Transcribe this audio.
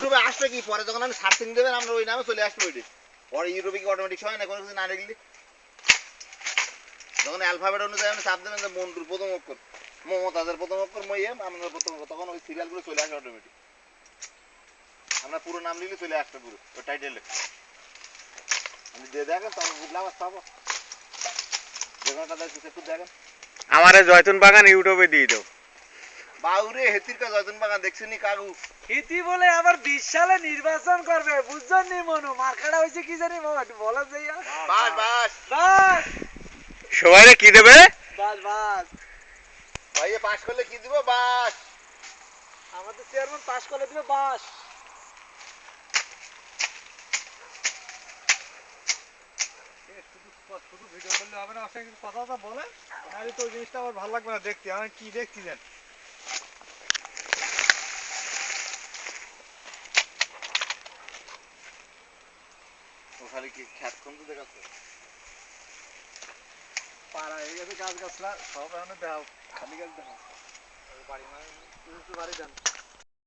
ইউরোপে আসবে কি পরে যখন আমি সার্চিং দেবেন আমরা ওই নামে চলে আসবো ওইটি পরে ইউরোপে কি অটোমেটিক হয় না কোনো কিছু না দেখলে যখন অ্যালফাবেট অনুযায়ী আপনি চাপ দেবেন যে মন্টুর প্রথম অক্ষর মমতাজের প্রথম অক্ষর মইয়েম আমাদের প্রথম অক্ষর তখন ওই সিরিয়ালগুলো চলে আসে অটোমেটিক আমরা পুরো নাম লিখলে চলে আসবে পুরো ওই টাইটেলে আপনি দিয়ে দেখেন তখন বুঝলাম আর পাবো যে কোনোটা একটু দেখেন আমার জয়তুন বাগান ইউটিউবে দিয়ে দাও বাউরে হেতির কা জয়তুন বাগান দেখছেন নি কাগু হিতি বলে আবার 20 সালে নির্বাচন করবে বুঝছেন নি মনু মার্কাটা হইছে কি জানি বাবা একটু বলা যাইয়া বাস বাস বাস সবাইরে কি দেবে বাস বাস ভাইয়ে পাস করলে কি দিব বাস আমাদের চেয়ারম্যান পাস করে দিবে বাস শুধু ভিডিও করলে হবে না আপনি কিন্তু কথাটা বলেন নাহলে তো ওই জিনিসটা আমার ভালো লাগবে না দেখতে আমি কি দেখছিলেন ও খালি কি খ্যাত কমতে দেখাচ্ছে পাড়া হয়ে গেছে গাছ গাছলা সব এখন দেখাও খালি গাছ দেখাও বাড়ি মানে বাড়ি যান